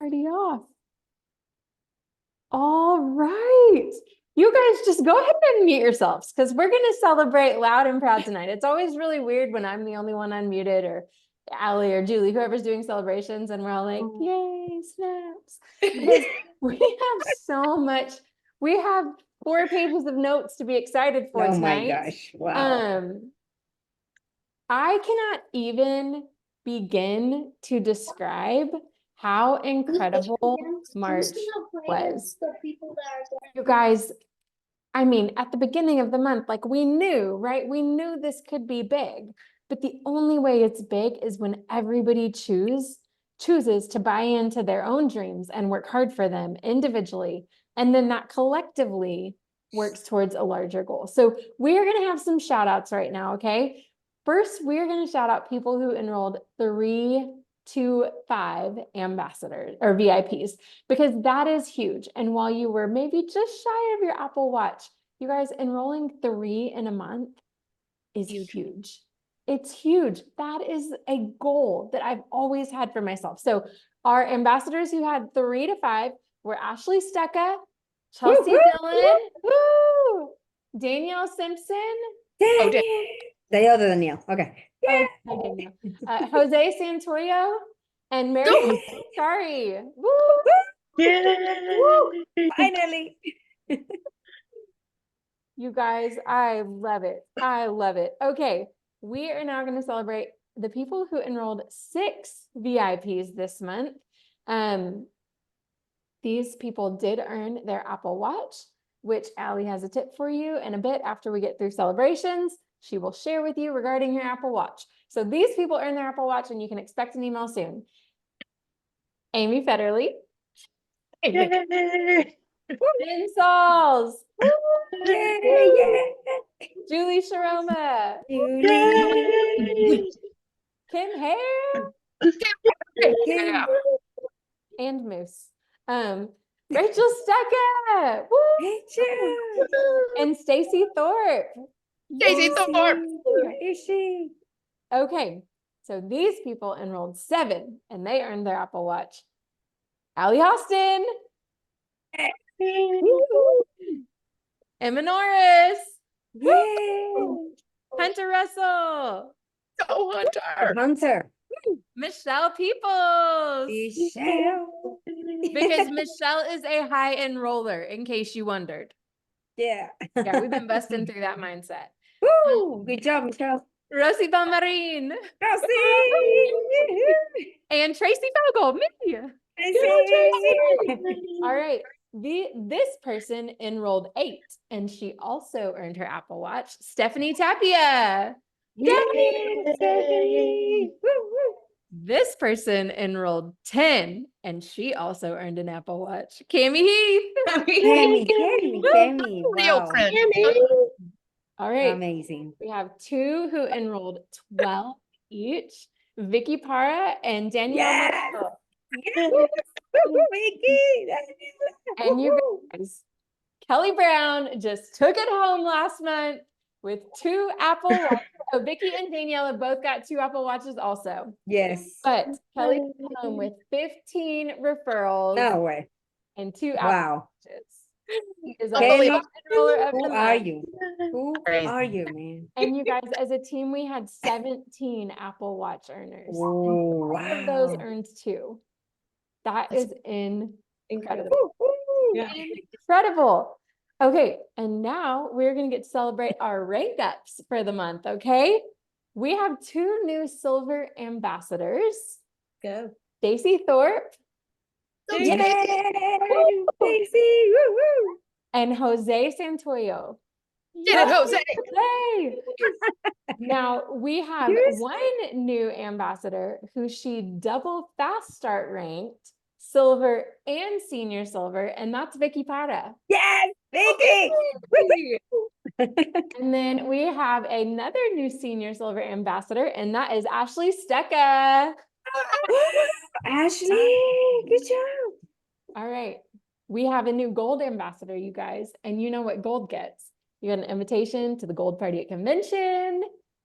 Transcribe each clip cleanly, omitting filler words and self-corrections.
party off. All right. You guys just go ahead and unmute yourselves because we're going to celebrate loud and proud tonight. It's always really weird when I'm the only one unmuted, or Allie or Julie, whoever's doing celebrations, and we're all like, yay, snaps. Because we have so much. We have 4 pages of notes to be excited for tonight. Oh my gosh. Wow. I cannot even begin to describe how incredible March was. You guys, I mean, at the beginning of the month, like we knew, right? We knew this could be big, but the only way it's big is when everybody chooses to buy into their own dreams and work hard for them individually. And then that collectively works towards a larger goal. So we're going to have some shout outs right now. Okay. First, we're going to shout out people who enrolled 3 to 5 ambassadors or VIPs, because that is huge. And while you were maybe just shy of your Apple Watch, you guys, enrolling 3 in a month is huge. It's huge. That is a goal that I've always had for myself. So our ambassadors who had 3 to 5 were Ashley Stecca, Chelsea Dillon, Danielle Simpson. The other Danielle. Okay. Oh, Jose Santoyo and Mary. Sorry. Woo! Woo! Finally. You guys, I love it. I love it. Okay, we are now going to celebrate the people who enrolled 6 VIPs this month. These people did earn their Apple Watch, which Allie has a tip for you in a bit after we get through celebrations. She will share with you regarding your Apple Watch. So these people earned their Apple Watch, and you can expect an email soon. Amy Federley. Lynn Sauls. Julie Sharoma. Kim Hare. And Moose. Rachel Stecca. And Stacy Thorpe. Stacy Thorpe. Is she? Okay, so these people enrolled 7 and they earned their Apple Watch. Allie Austin. Emma Norris. Hunter Russell. Oh, Hunter. Michelle Peoples. Michelle. Because Michelle is a high enroller, in case you wondered. Yeah. Yeah, we've been busting through that mindset. Woo! Good job, Michelle. Rosie Belmarine. Rosie. And Tracy Fogel. Me. Tracy. All right. This person enrolled 8 and she also earned her Apple Watch. Stephanie Tapia. Yay! This person enrolled 10 and she also earned an Apple Watch. Cami Heath. Cami. Wow. All right. Amazing. We have 2 who enrolled 12 each. Vicky Para and Danielle. And you guys, Kelly Brown just took it home last month with 2 Apple Watches. So Vicky and Danielle have both got 2 Apple Watches also. Yes. But Kelly came home with 15 referrals. No way. And 2 Apple Watches. Kelly, who are you? Who are you, man? And you guys, as a team, we had 17 Apple Watch earners. Oh, wow. 4 of those earned 2. That's incredible. Yeah. Incredible. Okay, and now we're going to get to celebrate our rank ups for the month, okay? We have 2 new silver ambassadors. Go. Stacy Thorpe. Yay! Stacy! Woo woo! And Jose Santoyo. Get it, Jose. Yay! Now we have 1 new ambassador who she double fast start ranked, silver and senior silver, and that's Vicky Para. Yes, Vicky! And then we have another new senior silver ambassador, and that is Ashley Stecca. Ashley, good job. All right. We have a new gold ambassador, you guys, and you know what gold gets. You got an invitation to the gold party at convention,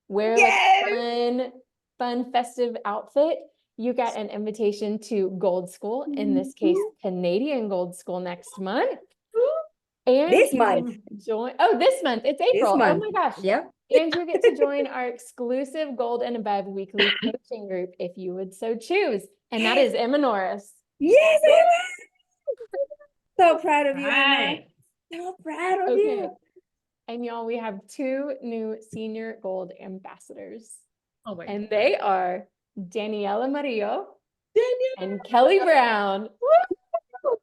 wear like a fun festive outfit, you get an invitation to Gold School, in this case, Canadian Gold School next month. And This you month. join, oh, this month, it's This April. Oh month. my gosh. Yep. And you get to join our exclusive Gold and Above weekly coaching group if you would so choose. And that is Emma Norris. Yes, Emma. So proud of you, Emma. Right. So proud of Okay. you. And y'all, we have 2 new senior gold ambassadors. Oh my And they are Daniela Marillo and Kelly Brown. Woo!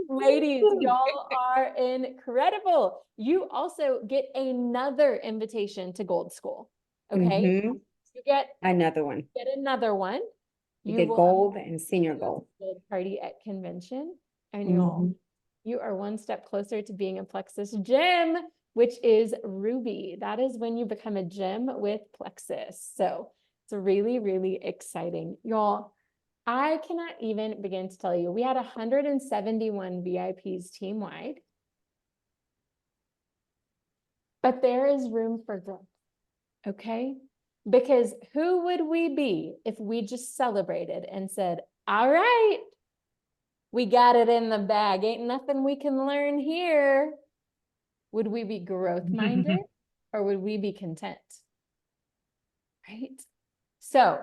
Ladies, y'all are incredible. You also get another invitation to Gold School. Okay. Mhm. You get Another one. another one. You get will gold and senior gold. gold party at convention. And Mhm. y'all, you are one step closer to being a Plexus gem, which is Ruby. That is when you become a gem with Plexus. So it's really, really exciting. Y'all, I cannot even begin to tell you, we had 171 VIPs team-wide, but there is room for growth, okay? Because who would we be if we just celebrated and said, all right, we got it in the bag, ain't nothing we can learn here? Would we be growth-minded or would we be content? Right? So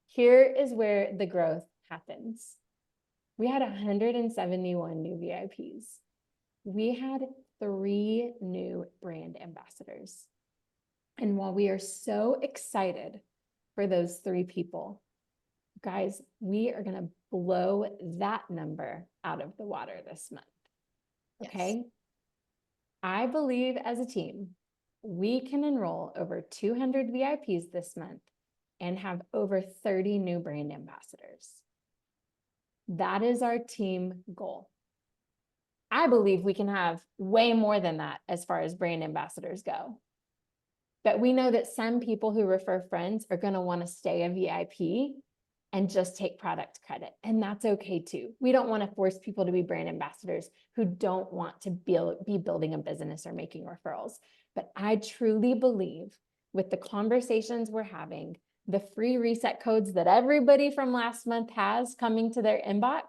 here is where the growth happens. We had 171 new VIPs. We had 3 new brand ambassadors. And while we are so excited for those 3 people, guys, we are going to blow that number out of the water this month. Okay? I believe as a team, we can enroll over 200 VIPs this month and have over 30 new brand ambassadors. That is our team goal. I believe we can have way more than that as far as brand ambassadors go. But we know that some people who refer friends are going to want to stay a VIP and just take product credit. And that's okay too. We don't want to force people to be brand ambassadors who don't want to be building a business or making referrals. But I truly believe with the conversations we're having, the free reset codes that everybody from last month has coming to their inbox,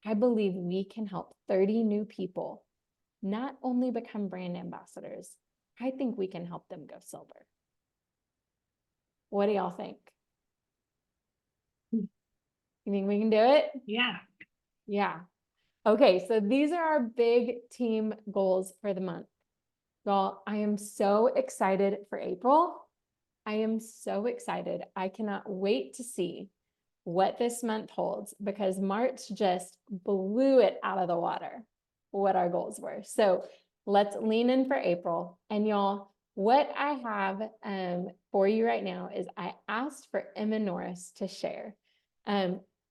I believe we can help 30 new people not only become brand ambassadors, I think we can help them go silver. What do y'all think? You think we can do it? Yeah. Yeah. Okay, so these are our big team goals for the month. Y'all, I am so excited for April. I am so excited. I cannot wait to see what this month holds because March just blew it out of the water, what our goals were. So let's lean in for April. And y'all, what I have for you right now is I asked for Emma Norris to share.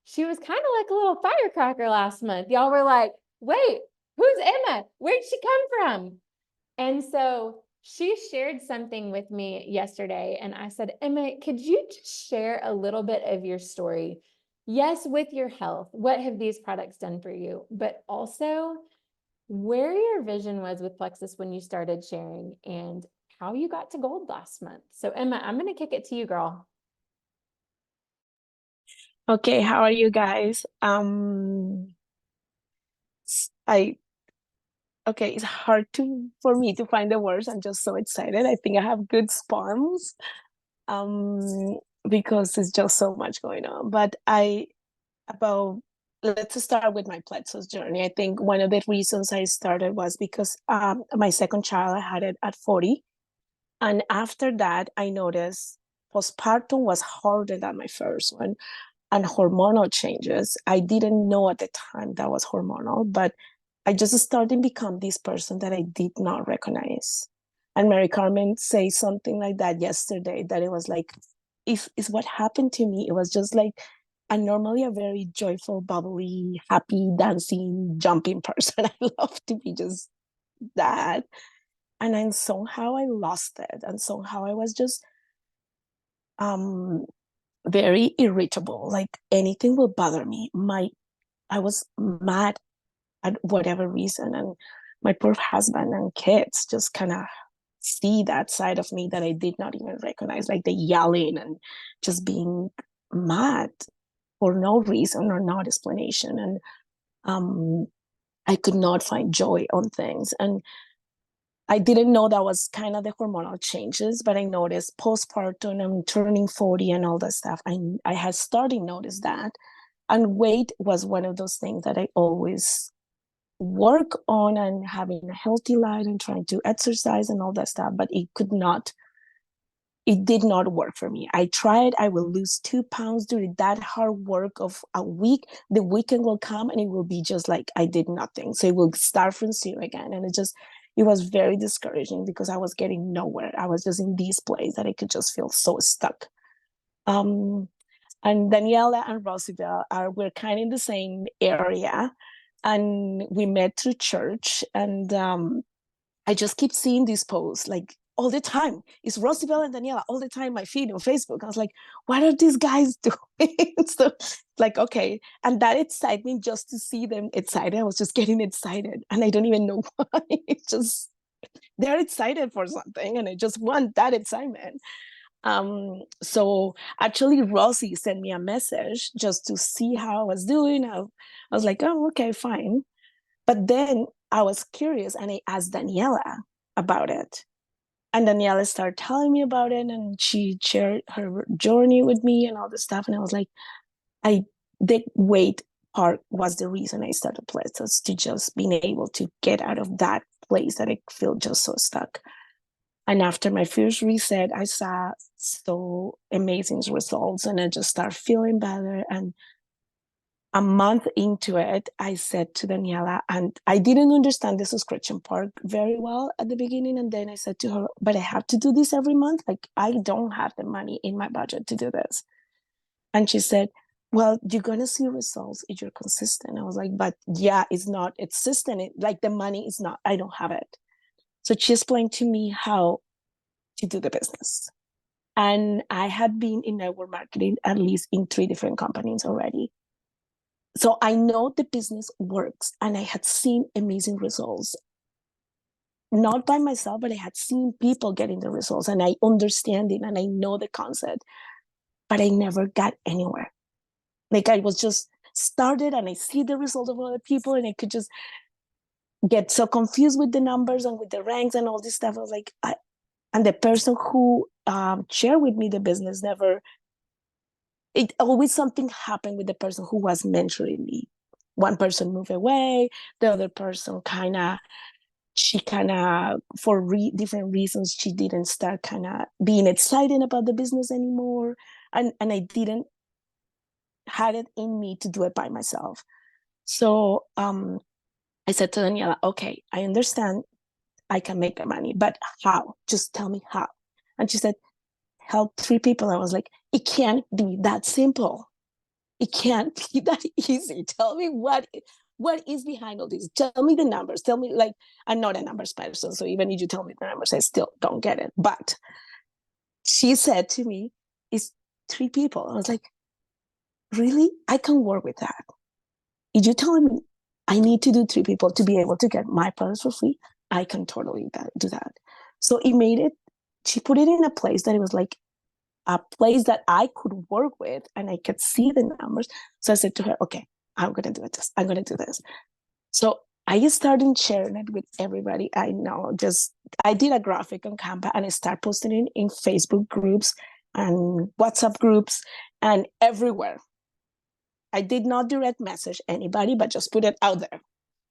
She was kind of like a little firecracker last month. Y'all were like, wait, who's Emma? Where'd she come from? And so she shared something with me yesterday, and I said, Emma, could you just share a little bit of your story? Yes, with your health, what have these products done for you? But also where your vision was with Plexus when you started sharing and how you got to gold last month. So Emma, I'm going to kick it to you, girl. Okay, how are you guys? Okay, it's hard for me to find the words. I'm just so excited. I think I have good spasms, because it's just so much going on. But let's start with my Plexus journey. I think one of the reasons I started was because my second child, I had it at 40. And after that, I noticed postpartum was harder than my first one. And hormonal changes. I didn't know at the time that was hormonal, but I just started to become this person that I did not recognize. And Mary Carmen said something like that yesterday, that it was like, if is what happened to me. It was just like, I'm normally a very joyful, bubbly, happy, dancing, jumping person. I love to be just that. And then somehow I lost it. And somehow I was just very irritable. Like anything will bother me. I was mad at whatever reason, and my poor husband and kids just kind of see that side of me that I did not even recognize, like the yelling and just being mad. for no reason or not explanation. And I could not find joy on things. And I didn't know that was kind of the hormonal changes, but I noticed postpartum, I'm turning 40 and all that stuff. I had started notice that. And weight was one of those things that I always work on, and having a healthy life and trying to exercise and all that stuff, but it did not work for me. I tried, I will lose 2 pounds during that hard work of a week. The weekend will come and it will be just like I did nothing. So it will start from zero again. And it was very discouraging because I was getting nowhere. I was just in this place that I could just feel so stuck. And Daniela and Rosibel we're kind of in the same area, and we met through church. And I just keep seeing these posts like all the time. It's Rosibel and Daniela all the time, my feed on Facebook. I was like, what are these guys doing? So like, okay. And that excited me, just to see them excited. I was just getting excited, and I don't even know why. It's just, they're excited for something, and I just want that excitement. So actually Rosie sent me a message just to see how I was doing. I was like, oh, okay, fine. But then I was curious, and I asked Daniela about it. And Daniela started telling me about it, and she shared her journey with me and all this stuff. And I was like, the weight part was the reason I started Places, to just being able to get out of that place that I feel just so stuck. And after my first reset, I saw so amazing results, and I just started feeling better. And a month into it, I said to Daniela, and I didn't understand the subscription part very well at the beginning. And then I said to her, but I have to do this every month. Like, I don't have the money in my budget to do this. And she said, well, you're going to see results if you're consistent. I was like, but yeah, it's not consistent. Like, the money is not, I don't have it. So she explained to me how to do the business. And I had been in network marketing at least in 3 different companies already. So I know the business works, and I had seen amazing results. Not by myself, but I had seen people getting the results, and I understand it, and I know the concept, but I never got anywhere. Like, I was just started, and I see the result of other people, and I could just get so confused with the numbers and with the ranks and all this stuff. I was like, and the person who shared with me the business it always something happened with the person who was mentoring me. One person moved away, the other person she for different reasons, she didn't start being excited about the business anymore. And I didn't had it in me to do it by myself. So I said to Daniela, okay, I understand I can make the money, but how? Just tell me how. And she said, help 3 people. I was like, it can't be that simple. It can't be that easy. Tell me what is behind all this. Tell me the numbers. Tell me, like, I'm not a numbers person, so even if you tell me the numbers, I still don't get it. But she said to me, it's 3 people. I was like, really? I can work with that. If you tell me I need to do 3 people to be able to get my products for free, I can totally do that. So she put it in a place that it was like a place that I could work with, and I could see the numbers. So I said to her, okay, I'm going to do this. I'm going to do this. So I started sharing it with everybody I know. I did a graphic on Canva, and I started posting it in Facebook groups and WhatsApp groups and everywhere. I did not direct message anybody, but just put it out there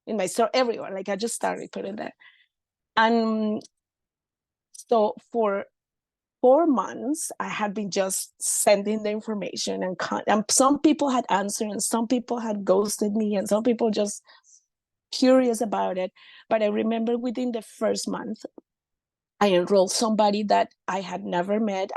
in my store everywhere. Like, I just started putting it there. And so for 4 months, I had been just sending the information, and some people had answered, and some people had ghosted me, and some people just curious about it. But I remember within the first month, I enrolled somebody that I had never met.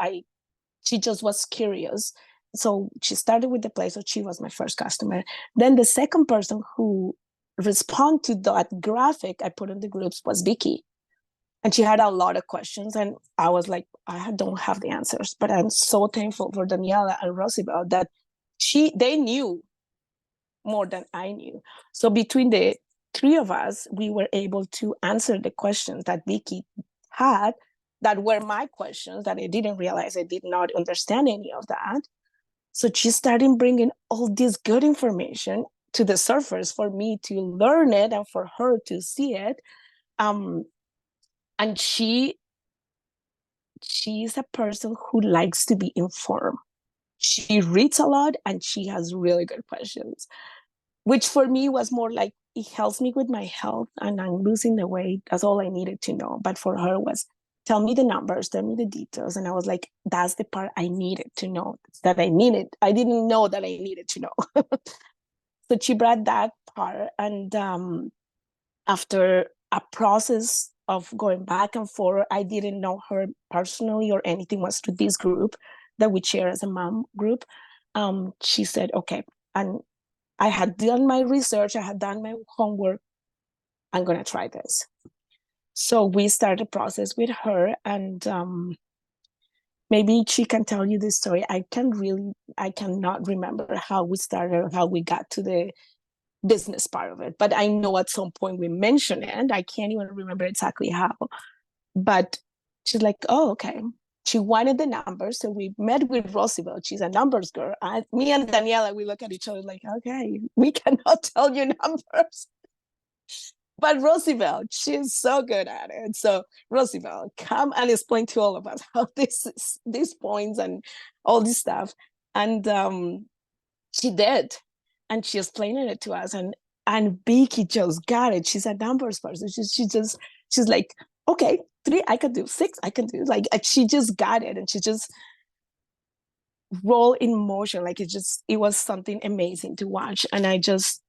She just was curious. So she started with the place, so she was my first customer. Then the second person who responded to that graphic I put in the groups was Vicky. And she had a lot of questions, and I was like, I don't have the answers. But I'm so thankful for Daniela and Rosibel that they knew more than I knew. So between the 3 of us, we were able to answer the questions that Vicky had, that were my questions, that I didn't realize I did not understand any of that. So she started bringing all this good information to the surface for me to learn it and for her to see it. And she's a person who likes to be informed. She reads a lot and she has really good questions, which for me was more like, it helps me with my health and I'm losing the weight. That's all I needed to know. But for her was, tell me the numbers, tell me the details. And I was like, that's the part I needed to know, that I needed. I didn't know that I needed to know. So she brought that part. And after a process of going back and forth, I didn't know her personally or anything, was to this group that we share as a mom group. She said, okay, and I had done my research, I had done my homework, I'm gonna try this. So we started a process with her, and maybe she can tell you the story. I cannot remember how we started, how we got to the business part of it, but I know at some point we mentioned it, and I can't even remember exactly how. But she's like, oh, okay. She wanted the numbers, so we met with Roosevelt. She's a numbers girl. Me and Daniela, we look at each other like, okay, we cannot tell you numbers. But Roosevelt, she's so good at it. So Roosevelt, come and explain to all of us how these points and all this stuff. And she did, and she explained it to us. And Vicky just got it. She's a numbers person. She's like, okay, 3 I can do, 6 I can do. Like, she just got it, and she just roll in motion. Like, it was something amazing to watch. And I just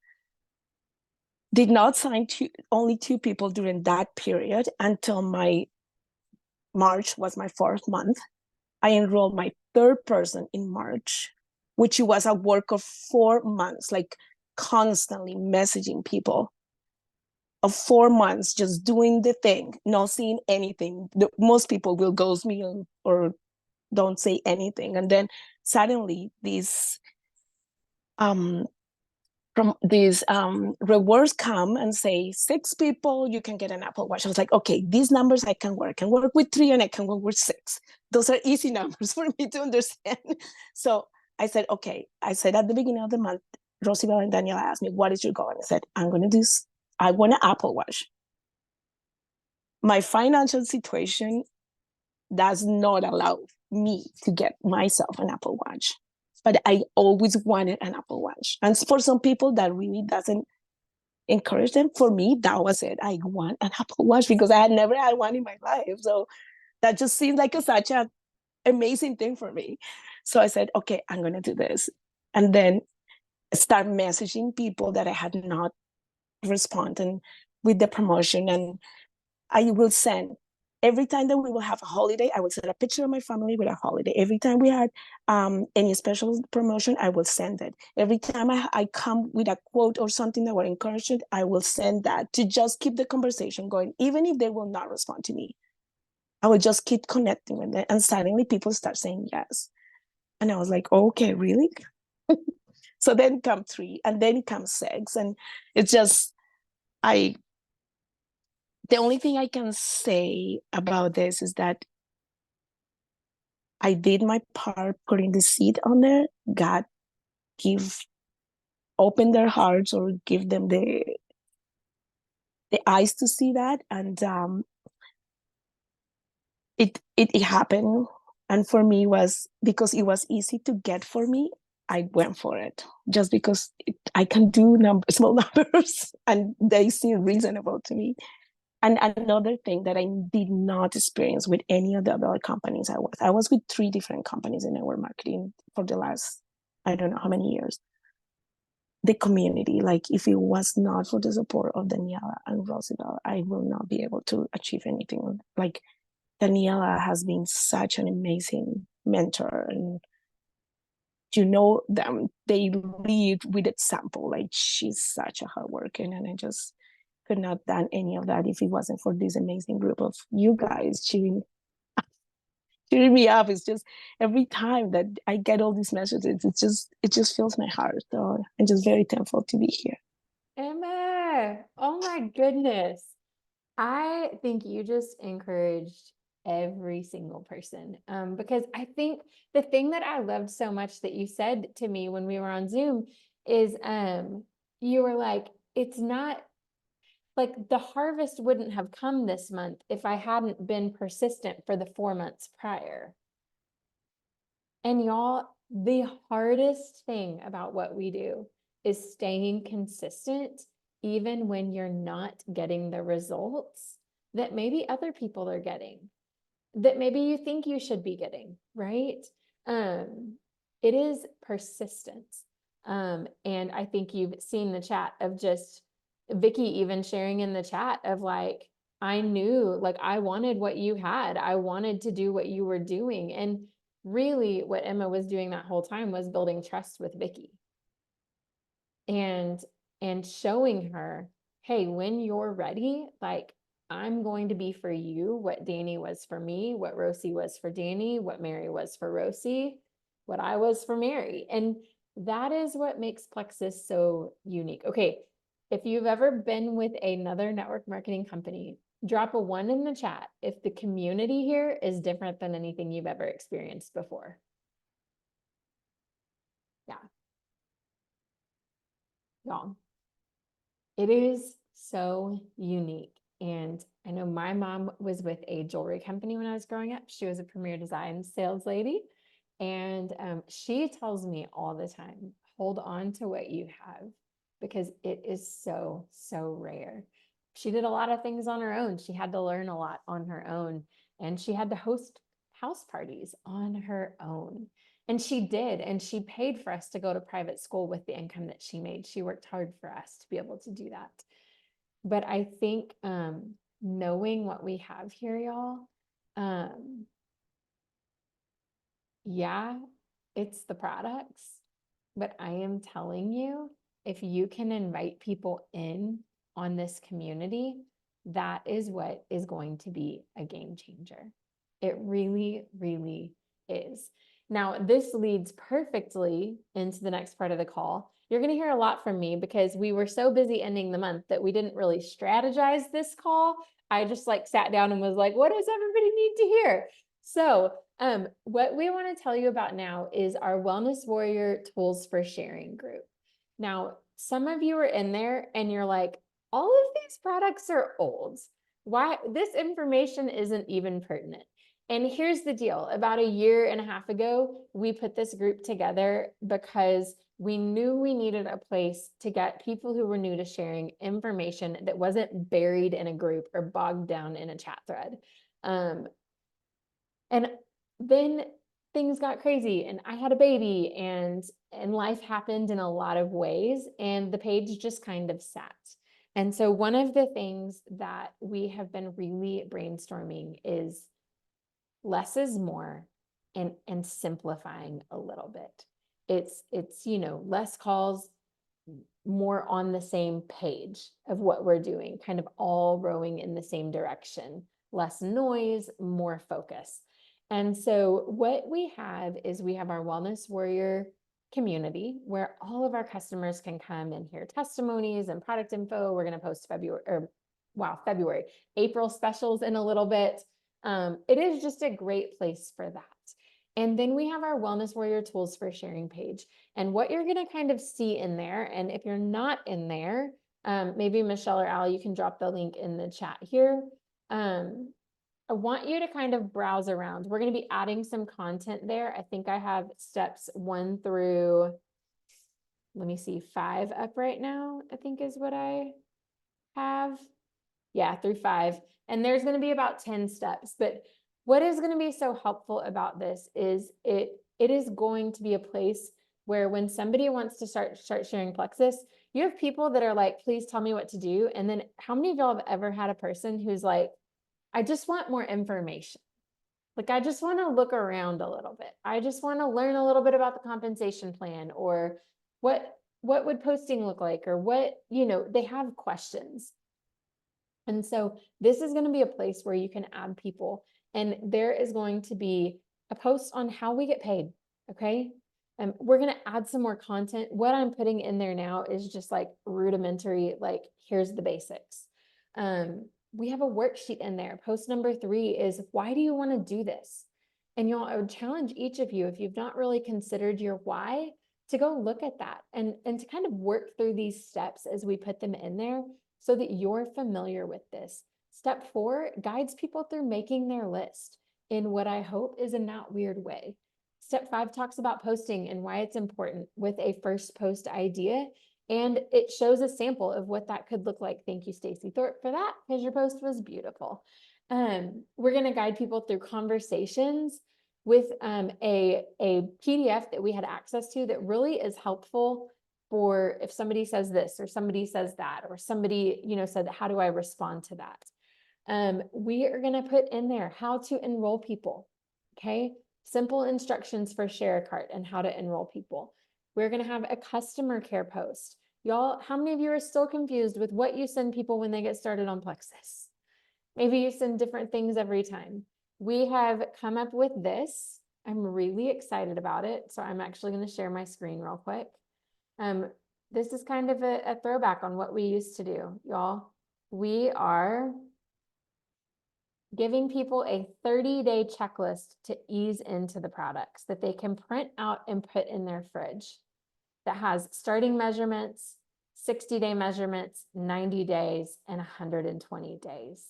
did not sign only 2 people during that period until my March was my 4th month. I enrolled my 3rd person in March, which was a work of 4 months, like constantly messaging people of 4 months, just doing the thing, not seeing anything. Most people will ghost me or don't say anything. And then suddenly from these rewards come and say 6 people, you can get an Apple Watch. I was like, okay, these numbers I can work. I can work with 3 and I can work with 6. Those are easy numbers for me to understand. So I said, okay. I said at the beginning of the month, Roosevelt and Daniela asked me, what is your goal? And I said, I want an Apple Watch. My financial situation does not allow me to get myself an Apple Watch. But I always wanted an Apple Watch. And for some people, that really doesn't encourage them. For me, that was it. I want an Apple Watch because I had never had one in my life. So that just seemed like such an amazing thing for me. So I said, okay, I'm going to do this. And then start messaging people that I had not responded with the promotion. And I will send, every time that we will have a holiday, I will send a picture of my family with a holiday. Every time we had any special promotion, I will send it. Every time I come with a quote or something that were encouraging, I will send that to just keep the conversation going, even if they will not respond to me. I will just keep connecting with them. And suddenly people start saying yes. And I was like, okay, really? So then come 3, and then comes 6. And it's just, the only thing I can say about this is that I did my part putting the seed on there. God open their hearts or give them the eyes to see that. And it happened. And for me, was because it was easy to get for me, I went for it just because I can do small numbers and they seem reasonable to me. And another thing that I did not experience with any of the other companies I was with 3 different companies in network marketing for the last, I don't know how many years. The community, like, if it was not for the support of Daniela and Roosevelt, I will not be able to achieve anything. Like, Daniela has been such an amazing mentor, and them, they lead with example. Like, she's such a hard worker, and I just could not have done any of that if it wasn't for this amazing group of you guys cheering me up. It's just every time that I get all these messages, it just fills my heart. So I'm just very thankful to be here. Emma, oh my goodness. I think you just encouraged every single person. Because I think the thing that I loved so much that you said to me when we were on Zoom is, you were like, it's not like the harvest wouldn't have come this month if I hadn't been persistent for the 4 months prior. And y'all, the hardest thing about what we do is staying consistent, even when you're not getting the results that maybe other people are getting, that maybe you think you should be getting, right? It is persistence. And I think you've seen the chat of just Vicky even sharing in the chat of like, I knew like I wanted what you had. I wanted to do what you were doing. And really what Emma was doing that whole time was building trust with Vicky. And showing her, hey, when you're ready, like I'm going to be for you what Danny was for me, what Rosie was for Danny, what Mary was for Rosie, what I was for Mary. And that is what makes Plexus so unique. Okay, if you've ever been with another network marketing company, drop a 1 in the chat if the community here is different than anything you've ever experienced before. Yeah. Y'all, it is so unique. And I know my mom was with a jewelry company when I was growing up. She was a premier design sales lady. And she tells me all the time, hold on to what you have because it is so, so rare. She did a lot of things on her own. She had to learn a lot on her own. And she had to host house parties on her own. And she did. And she paid for us to go to private school with the income that she made. She worked hard for us to be able to do that. But I think knowing what we have here, y'all, yeah, it's the products, but I am telling you, if you can invite people in on this community, that is what is going to be a game changer. It really, really is. Now, this leads perfectly into the next part of the call. You're going to hear a lot from me because we were so busy ending the month that we didn't really strategize this call. I just like sat down and was like, what does everybody need to hear? So what we want to tell you about now is our Wellness Warrior Tools for Sharing group. Now, some of you are in there and you're like, all of these products are old. Why this information isn't even pertinent? And here's the deal. About a year and a half ago, we put this group together because we knew we needed a place to get people who were new to sharing information that wasn't buried in a group or bogged down in a chat thread. And then things got crazy and I had a baby and life happened in a lot of ways and the page just kind of sat. And so one of the things that we have been really brainstorming is less is more and simplifying a little bit. It's you know, less calls, more on the same page of what we're doing, kind of all rowing in the same direction, less noise, more focus. And so what we have is we have our Wellness Warrior community where all of our customers can come and hear testimonies and product info. We're going to post April specials in a little bit. It is just a great place for that. And then we have our Wellness Warrior Tools for Sharing page. And what you're going to kind of see in there, and if you're not in there, maybe Michelle or Allie, you can drop the link in the chat here. I want you to kind of browse around. We're going to be adding some content there. I think I have steps 1 through, let me see, 5 up right now, I think is what I have. Yeah, through 5. And there's going to be about 10 steps. But what is going to be so helpful about this is it is going to be a place where when somebody wants to start sharing Plexus, you have people that are like, please tell me what to do. And then how many of y'all have ever had a person who's like, I just want more information. Like, I just want to look around a little bit. I just want to learn a little bit about the compensation plan or what would posting look like or what, you know, they have questions. And so this is going to be a place where you can add people and there is going to be a post on how we get paid. Okay. And we're going to add some more content. What I'm putting in there now is just like rudimentary, like here's the basics. we have a worksheet in there. Post number 3 is, why do you want to do this? And y'all, I would challenge each of you, if you've not really considered your why, to go look at that and to kind of work through these steps as we put them in there so that you're familiar with this. Step 4 guides people through making their list in what I hope is a not weird way. Step 5 talks about posting and why it's important with a first post idea. And it shows a sample of what that could look like. Thank you, Stacy Thorpe, for that, because your post was beautiful. We're going to guide people through conversations with a PDF that we had access to that really is helpful for if somebody says this or somebody says that, or somebody, said, how do I respond to that? We are going to put in there how to enroll people. Okay. Simple instructions for Share a Cart and how to enroll people. We're going to have a customer care post. Y'all, how many of you are still confused with what you send people when they get started on Plexus? Maybe you send different things every time. We have come up with this. I'm really excited about it. So I'm actually going to share my screen real quick. This is kind of a throwback on what we used to do, y'all. We are giving people a 30-day checklist to ease into the products that they can print out and put in their fridge that has starting measurements, 60-day measurements, 90 days, and 120 days.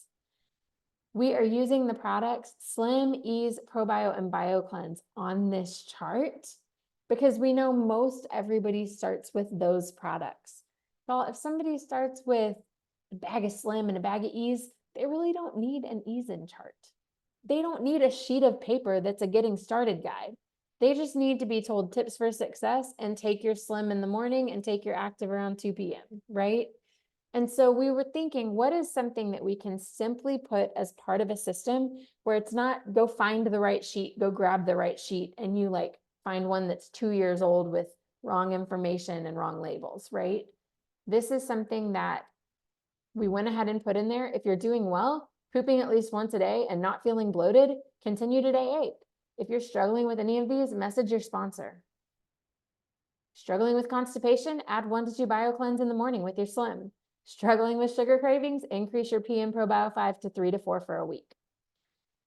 We are using the products Slim, Ease, ProBio, and BioCleanse on this chart because we know most everybody starts with those products. Well, if somebody starts with a bag of Slim and a bag of Ease, they really don't need an Ease-In chart. They don't need a sheet of paper that's a getting started guide. They just need to be told tips for success and take your Slim in the morning and take your active around 2 p.m., right? And so we were thinking, what is something that we can simply put as part of a system where it's not go find the right sheet, go grab the right sheet, and you find one that's 2 years old with wrong information and wrong labels, right? This is something that we went ahead and put in there. If you're doing well, pooping at least once a day and not feeling bloated, continue to day 8. If you're struggling with any of these, message your sponsor. Struggling with constipation, add 1 to 2 BioCleanse in the morning with your Slim. Struggling with sugar cravings, increase your PM ProBio 5 to 3 to 4 for a week.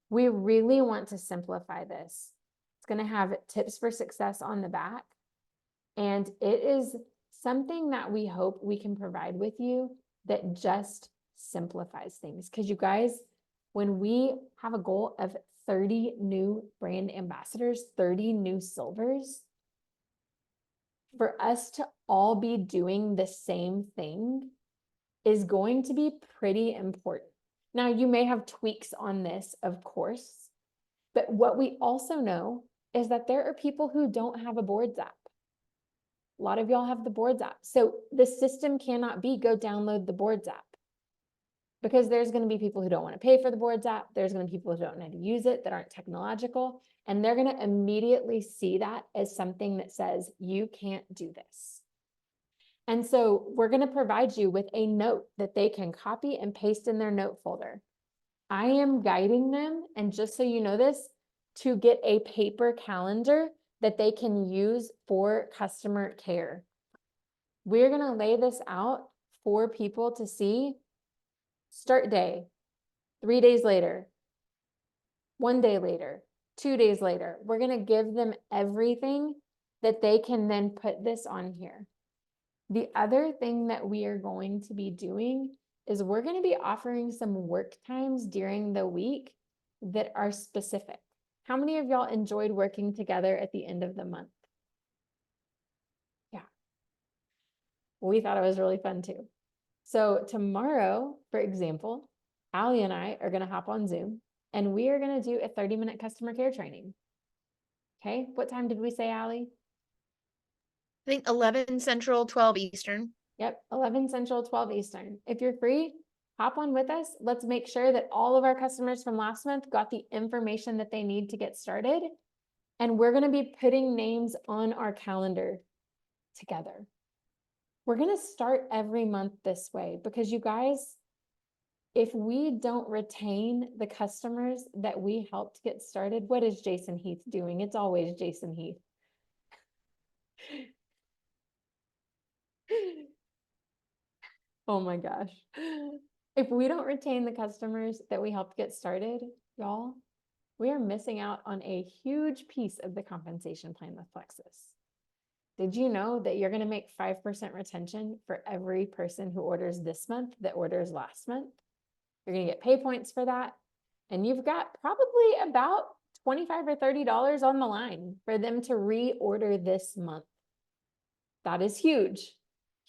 We really want to simplify this. It's going to have tips for success on the back. And it is something that we hope we can provide with you that just simplifies things. Because you guys, when we have a goal of 30 new brand ambassadors, 30 new silvers, for us to all be doing the same thing is going to be pretty important. Now, you may have tweaks on this, of course, but what we also know is that there are people who don't have a boards app. A lot of y'all have the boards app. So the system cannot be go download the boards app, because there's going to be people who don't want to pay for the boards app. There's going to be people who don't know how to use it, that aren't technological, and they're going to immediately see that as something that says you can't do this. And so we're going to provide you with a note that they can copy and paste in their note folder. I am guiding them, and just so you know this, to get a paper calendar that they can use for customer care. We're going to lay this out for people to see. Start day, 3 days later, 1 day later, 2 days later. We're going to give them everything that they can then put this on here. The other thing that we are going to be doing is we're going to be offering some work times during the week that are specific. How many of y'all enjoyed working together at the end of the month? Yeah. We thought it was really fun too. So tomorrow, for example, Allie and I are going to hop on Zoom and we are going to do a 30-minute customer care training. Okay. What time did we say, Allie? I think 11 Central, 12 Eastern. Yep, 11 Central, 12 Eastern. If you're free, hop on with us. Let's make sure that all of our customers from last month got the information that they need to get started. And we're going to be putting names on our calendar together. We're going to start every month this way because you guys, if we don't retain the customers that we helped get started, what is Jason Heath doing? It's always Jason Heath. Oh my gosh. If we don't retain the customers that we helped get started, y'all, we are missing out on a huge piece of the compensation plan with Plexus. Did you know that you're going to make 5% retention for every person who orders this month that orders last month? You're going to get pay points for that. And you've got probably about $25 or $30 on the line for them to reorder this month. That is huge,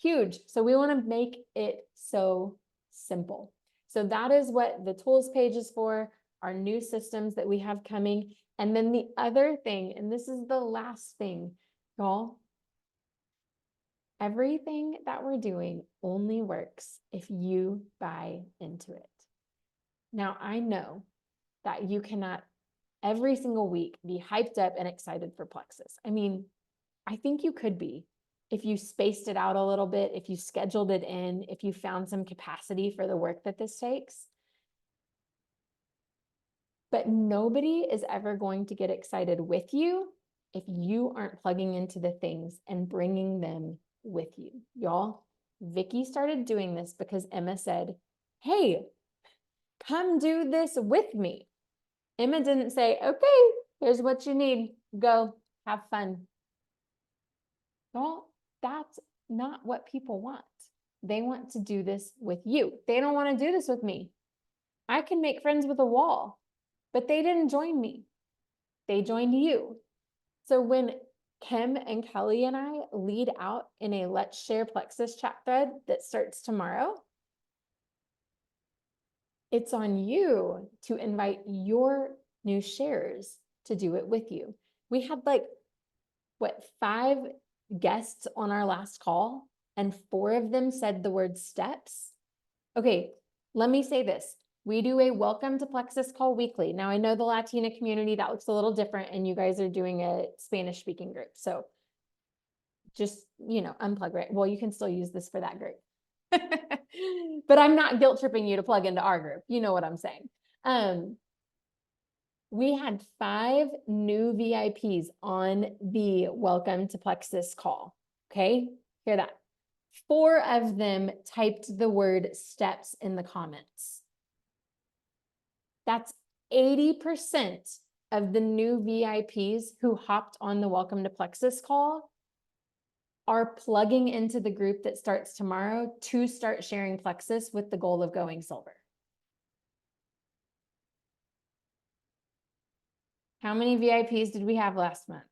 huge. So we want to make it so simple. So that is what the tools page is for, our new systems that we have coming. And then the other thing, and this is the last thing, y'all, everything that we're doing only works if you buy into it. Now, I know that you cannot every single week be hyped up and excited for Plexus. I mean, I think you could be if you spaced it out a little bit, if you scheduled it in, if you found some capacity for the work that this takes. But nobody is ever going to get excited with you if you aren't plugging into the things and bringing them with you. Y'all, Vicky started doing this because Emma said, hey, come do this with me. Emma didn't say, okay, here's what you need. Go, have fun. Well, that's not what people want. They want to do this with you. They don't want to do this with me. I can make friends with a wall, but they didn't join me. They joined you. So when Kim and Kelly and I lead out in a Let's Share Plexus chat thread that starts tomorrow, it's on you to invite your new shares to do it with you. We had like, what, 5 guests on our last call, and 4 of them said the word steps. Okay, let me say this. We do a welcome to Plexus call weekly. Now I know the Latina community, that looks a little different, and you guys are doing a Spanish speaking group. So just, unplug, right? Well, you can still use this for that group. But I'm not guilt tripping you to plug into our group. You know what I'm saying? We had 5 new VIPs on the welcome to Plexus call. Okay, hear that. 4 of them typed the word steps in the comments. That's 80% of the new VIPs who hopped on the welcome to Plexus call are plugging into the group that starts tomorrow to start sharing Plexus with the goal of going silver. How many VIPs did we have last month?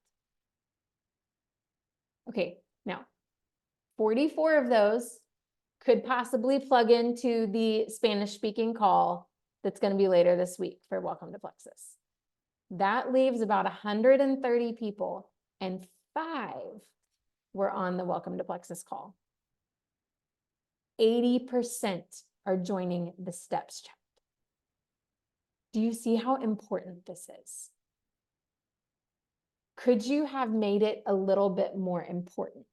Okay, now 44 of those could possibly plug into the Spanish speaking call that's going to be later this week for Welcome to Plexus. That leaves about 130 people, and 5 were on the Welcome to Plexus call. 80% are joining the steps chat. Do you see how important this is? Could you have made it a little bit more important?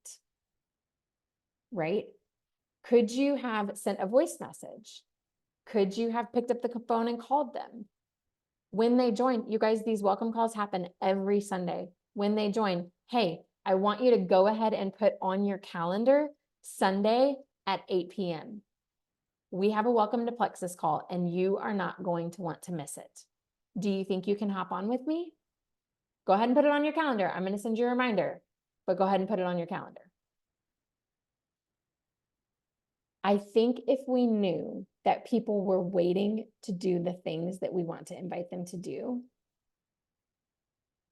Right? Could you have sent a voice message? Could you have picked up the phone and called them? When they join, you guys, these welcome calls happen every Sunday. When they join, hey, I want you to go ahead and put on your calendar Sunday at 8 p.m. We have a welcome to Plexus call, and you are not going to want to miss it. Do you think you can hop on with me? Go ahead and put it on your calendar. I'm going to send you a reminder, but go ahead and put it on your calendar. I think if we knew that people were waiting to do the things that we want to invite them to do,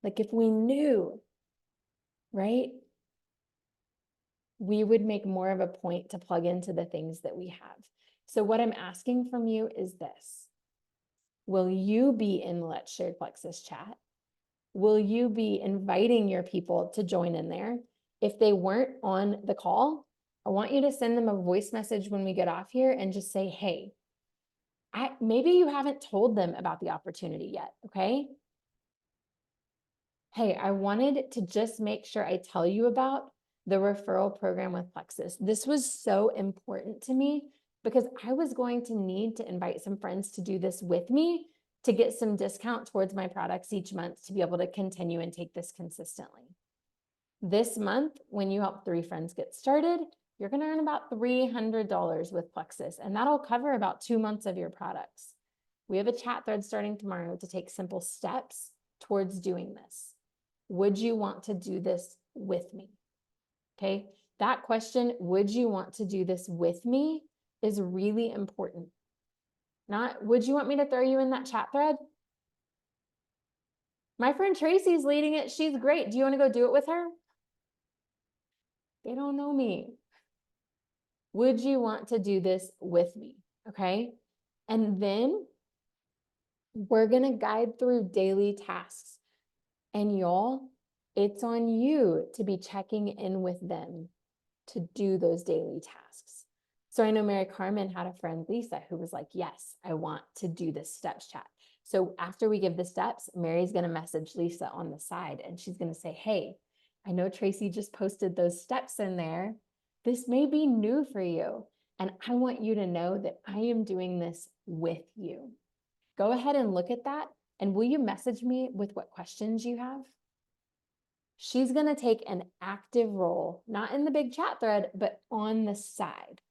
like if we knew, right, we would make more of a point to plug into the things that we have. So what I'm asking from you is this. Will you be in Let's Share Plexus chat? Will you be inviting your people to join in there? If they weren't on the call, I want you to send them a voice message when we get off here and just say, hey, maybe you haven't told them about the opportunity yet, okay? Hey, I wanted to just make sure I tell you about the referral program with Plexus. This was so important to me because I was going to need to invite some friends to do this with me to get some discount towards my products each month to be able to continue and take this consistently. This month, when you help 3 friends get started, you're going to earn about $300 with Plexus, and that'll cover about 2 months of your products. We have a chat thread starting tomorrow to take simple steps towards doing this. Would you want to do this with me? Okay, that question, would you want to do this with me, is really important. Not, would you want me to throw you in that chat thread? My friend Tracy's leading it. She's great. Do you want to go do it with her? They don't know me. Would you want to do this with me? Okay. And then we're going to guide through daily tasks. And y'all, it's on you to be checking in with them to do those daily tasks. So I know Mary Carmen had a friend, Lisa, who was like, yes, I want to do this steps chat. So after we give the steps, Mary's going to message Lisa on the side and she's going to say, hey, I know Tracy just posted those steps in there. This may be new for you. And I want you to know that I am doing this with you. Go ahead and look at that. And will you message me with what questions you have? She's going to take an active role, not in the big chat thread, but on the side.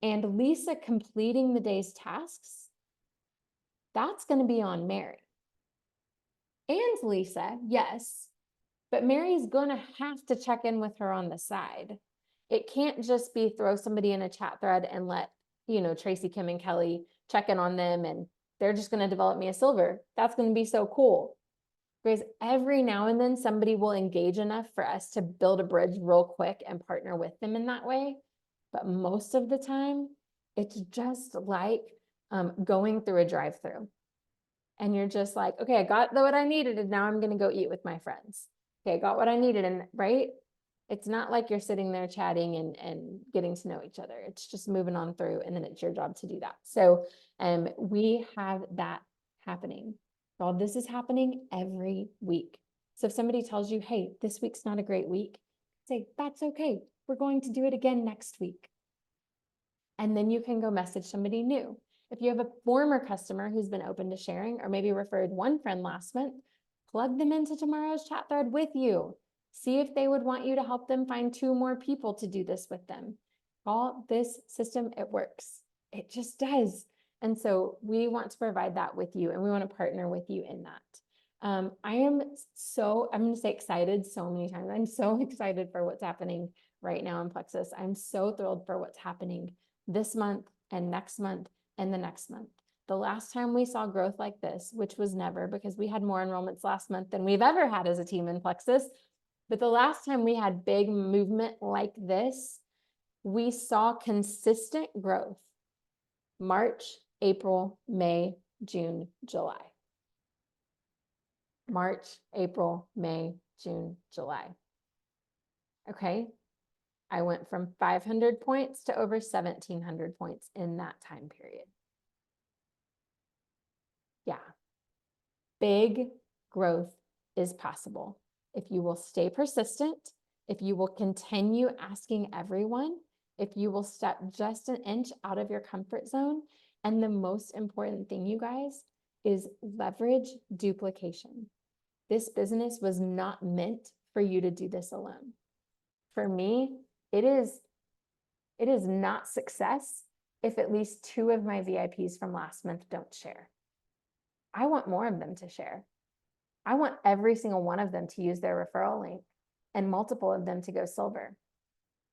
And Lisa completing the day's tasks, that's going to be on Mary. And Lisa, yes, but Mary's going to have to check in with her on the side. It can't just be throw somebody in a chat thread and let, Tracy, Kim, and Kelly check in on them and they're just going to develop me a silver. That's going to be so cool. Because every now and then somebody will engage enough for us to build a bridge real quick and partner with them in that way. But most of the time, it's just like going through a drive-through. And you're just like, okay, I got what I needed and now I'm going to go eat with my friends. Okay, I got what I needed. And right? It's not like you're sitting there chatting and getting to know each other. It's just moving on through and then it's your job to do that. So we have that happening. Well, this is happening every week. So if somebody tells you, hey, this week's not a great week, say, that's okay. We're going to do it again next week. And then you can go message somebody new. If you have a former customer who's been open to sharing or maybe referred one friend last month, plug them into tomorrow's chat thread with you. See if they would want you to help them find 2 more people to do this with them. All this system, it works. It just does. And so we want to provide that with you and we want to partner with you in that. I am going to say excited so many times. I'm so excited for what's happening right now in Plexus. I'm so thrilled for what's happening this month and next month and the next month. The last time we saw growth like this, which was never, because we had more enrollments last month than we've ever had as a team in Plexus. But the last time we had big movement like this, we saw consistent growth. March, April, May, June, July. March, April, May, June, July. Okay. I went from 500 points to over 1,700 points in that time period. Yeah. Big growth is possible. If you will stay persistent, if you will continue asking everyone, if you will step just an inch out of your comfort zone, and the most important thing, you guys, is leverage duplication. This business was not meant for you to do this alone. For me, it is not success if at least 2 of my VIPs from last month don't share. I want more of them to share. I want every single one of them to use their referral link and multiple of them to go silver.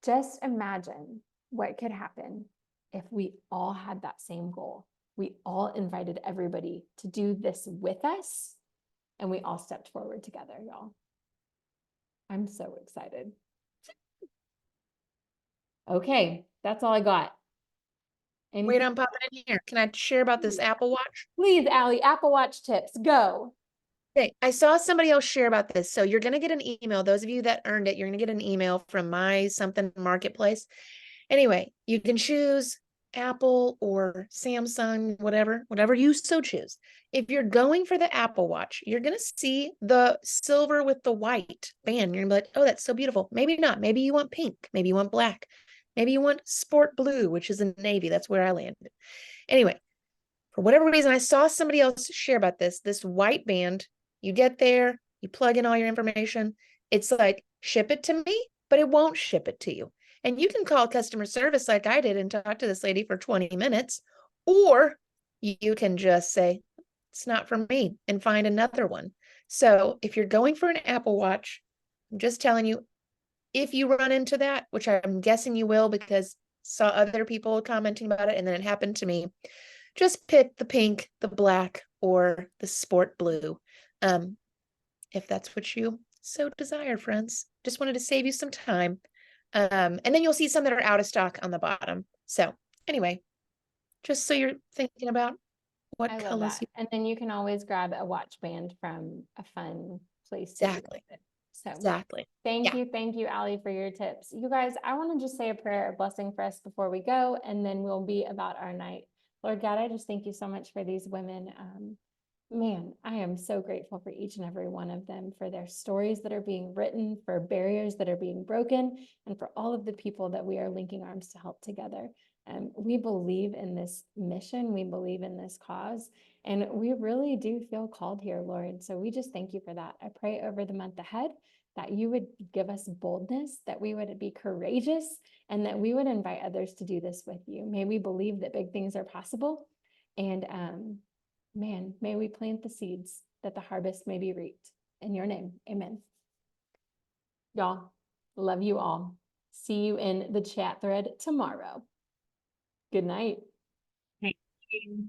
Just imagine what could happen if we all had that same goal. We all invited everybody to do this with us and we all stepped forward together, y'all. I'm so excited. Okay, that's all I got. Wait, I'm popping in here. Can I share about this Apple Watch? Please, Allie, Apple Watch tips, go. Okay, I saw somebody else share about this. So you're going to get an email. Those of you that earned it, you're going to get an email from my something marketplace. Anyway, you can choose Apple or Samsung, whatever you so choose. If you're going for the Apple Watch, you're going to see the silver with the white band. You're going to be like, oh, that's so beautiful. Maybe not. Maybe you want pink. Maybe you want black. Maybe you want sport blue, which is a navy. That's where I landed. Anyway, for whatever reason, I saw somebody else share about this white band. You get there, you plug in all your information. It's like, ship it to me. but it won't ship it to you. And you can call customer service like I did and talk to this lady for 20 minutes, or you can just say, it's not for me, and find another one. So if you're going for an Apple Watch, I'm just telling you, if you run into that, which I'm guessing you will because saw other people commenting about it and then it happened to me, just pick the pink, the black, or the sport blue. If that's what you so desire, friends. Just wanted to save you some time. And then you'll see some that are out of stock on the bottom. So anyway, just so you're thinking about what I love colors that. And then you can always grab a watch band from a fun place. to do Exactly. it. So Exactly. thank Yeah. you, Allie, for your tips. You guys, I want to just say a prayer of blessing for us before we go, and then we'll be about our night. Lord God, I just thank you so much for these women. Man, I am so grateful for each and every one of them, for their stories that are being written, for barriers that are being broken, and for all of the people that we are linking arms to help together. We believe in this mission, we believe in this cause, and we really do feel called here, Lord. So we just thank you for that. I pray over the month ahead that you would give us boldness, that we would be courageous, and that we would invite others to do this with you. May we believe that big things are possible. And man, may we plant the seeds that the harvest may be reaped. In your name, amen. Y'all, love you all. See you in the chat thread tomorrow. Good night. Thank you.